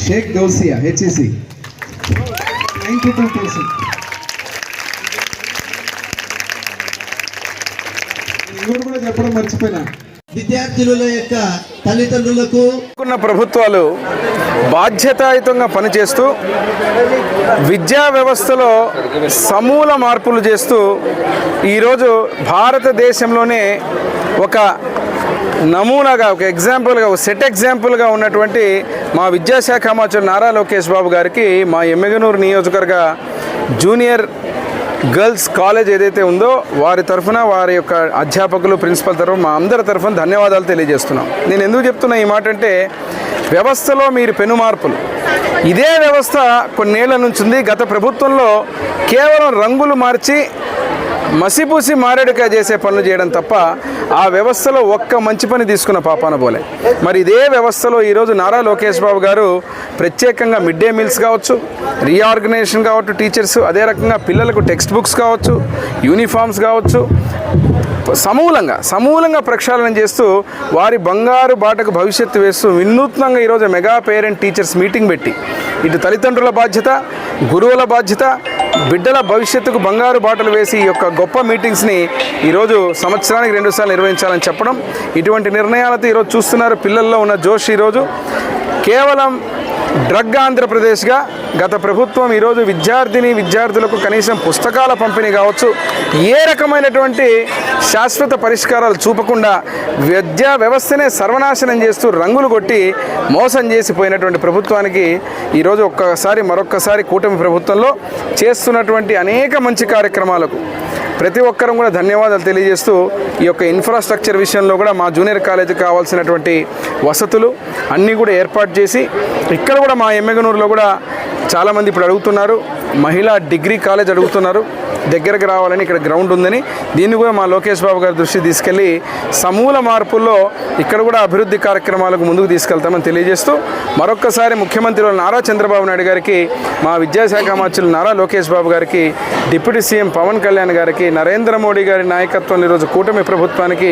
Sheikh Gousia HEC 92%. ఇంకోటి కూడా చెప్పడం మర్చిపోయినా, విద్యార్థుల యొక్క తల్లిదండ్రులకు ప్రభుత్వాలు బాధ్యతాయుతంగా పనిచేస్తూ విద్యా వ్యవస్థలో సమూల మార్పులు చేస్తూ ఈరోజు భారతదేశంలోనే ఒక నమూనాగా, ఒక ఎగ్జాంపుల్గా, ఒక సెట్ ఎగ్జాంపుల్గా ఉన్నటువంటి మా విద్యాశాఖ మంత్రి నారా లోకేష్ బాబు గారికి మా ఎమ్మిగనూరు నియోజకవర్గ జూనియర్ గర్ల్స్ కాలేజ్ ఏదైతే ఉందో వారి తరఫున, వారి యొక్క అధ్యాపకులు, ప్రిన్సిపల్ తరఫున, మా అందరి తరఫున ధన్యవాదాలు తెలియజేస్తున్నాం. నేను ఎందుకు చెప్తున్నా ఈ మాట అంటే, వ్యవస్థలో మీరు పెను మార్పులు, ఇదే వ్యవస్థ కొన్నేళ్ల నుంచి ఉంది. గత ప్రభుత్వంలో కేవలం రంగులు మార్చి మసిపూసి మారేడుగా చేసే పనులు చేయడం తప్ప ఆ వ్యవస్థలో ఒక్క మంచి పని తీసుకున్న పాపాన పోలే. మరి ఇదే వ్యవస్థలో ఈరోజు నారా లోకేష్ బాబు గారు ప్రత్యేకంగా మిడ్ డే మీల్స్ కావచ్చు, రీఆర్గనైజేషన్ కావచ్చు, టీచర్స్, అదే రకంగా పిల్లలకు టెక్స్ట్ బుక్స్ కావచ్చు, యూనిఫామ్స్ కావచ్చు, సమూలంగా ప్రక్షాళన చేస్తూ వారి బంగారు బాటకు భవిష్యత్తు వేస్తూ వినూత్నంగా ఈరోజు మెగా పేరెంట్ టీచర్స్ మీటింగ్ పెట్టి ఇటు తల్లిదండ్రుల బాధ్యత, గురువుల బాధ్యత, బిడ్డల భవిష్యత్తుకు బంగారు బాటలు వేసి ఈ యొక్క గొప్ప మీటింగ్స్ని ఈరోజు సంవత్సరానికి 2 సార్లు నిర్వహించాలని చెప్పడం, ఇటువంటి నిర్ణయాలతో ఈరోజు చూస్తున్నారు పిల్లల్లో ఉన్న జోష్. ఈరోజు కేవలం డ్రగ్ ఆంధ్రప్రదేశ్గా గత ప్రభుత్వం ఈరోజు విద్యార్థులకు కనీసం పుస్తకాల పంపిణీ కావచ్చు, ఏ రకమైనటువంటి శాశ్వత పరిష్కారాలు చూపకుండా విద్యా వ్యవస్థనే సర్వనాశనం చేస్తూ రంగులు కొట్టి మోసం చేసిపోయినటువంటి ప్రభుత్వానికి ఈరోజు మరొక్కసారి కూటమి ప్రభుత్వంలో చేస్తున్నటువంటి అనేక మంచి కార్యక్రమాలకు ప్రతి ఒక్కరం కూడా ధన్యవాదాలు తెలియజేస్తూ, ఈ యొక్క ఇన్ఫ్రాస్ట్రక్చర్ విషయంలో కూడా మా జూనియర్ కాలేజీకి కావాల్సినటువంటి వసతులు అన్నీ కూడా ఏర్పాటు చేసి, ఇక్కడ కూడా మా ఎమ్మిగనూరులో కూడా చాలామంది ఇప్పుడు అడుగుతున్నారు, మహిళా డిగ్రీ కాలేజ్ అడుగుతున్నారు, దగ్గరకు రావాలని, ఇక్కడ గ్రౌండ్ ఉందని. దీన్ని కూడా మా లోకేష్ బాబు గారి దృష్టికి తీసుకెళ్ళి సమూల మార్పుల్లో ఇక్కడ కూడా అభివృద్ధి కార్యక్రమాలకు ముందుకు తీసుకెళ్తామని తెలియజేస్తూ, మరొక్కసారి ముఖ్యమంత్రి నారా చంద్రబాబు నాయుడు గారికి, మా విద్యాశాఖ మంత్రులు నారా లోకేష్ బాబు గారికి, డిప్యూటీ సీఎం పవన్ కళ్యాణ్ గారికి, నరేంద్ర మోడీ గారి నాయకత్వంలో ఈరోజు కూటమి ప్రభుత్వానికి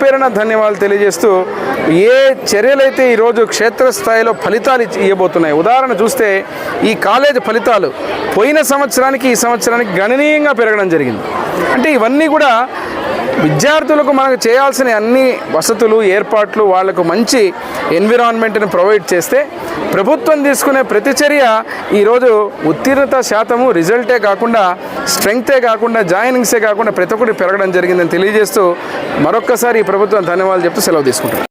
పేరున ధన్యవాదాలు తెలియజేస్తూ, ఏ చర్యలైతే ఈరోజు క్షేత్రస్థాయిలో ఫలితాలు ఇవ్వబోతున్నాయి. ఉదాహరణ చూస్తే ఈ కాలేజ్ ఫలితాలు పోయిన సంవత్సరానికి ఈ సంవత్సరానికి గణనీయంగా పెరగడం జరిగింది. అంటే ఇవన్నీ కూడా విద్యార్థులకు మనకు చేయాల్సిన అన్ని వసతులు, ఏర్పాట్లు, వాళ్లకు మంచి ఎన్విరాన్మెంట్ని ప్రొవైడ్ చేస్తే ప్రభుత్వం తీసుకునే ప్రతి చర్య ఈరోజు ఉత్తీర్ణత శాతము, రిజల్టే కాకుండా, స్ట్రెంగ్తే కాకుండా, జాయినింగ్సే కాకుండా ప్రతి ఒక్కటి పెరగడం జరిగిందని తెలియజేస్తూ మరొక్కసారి ఈ ప్రభుత్వం ధన్యవాదాలు చెప్తూ సెలవు తీసుకుంటాను.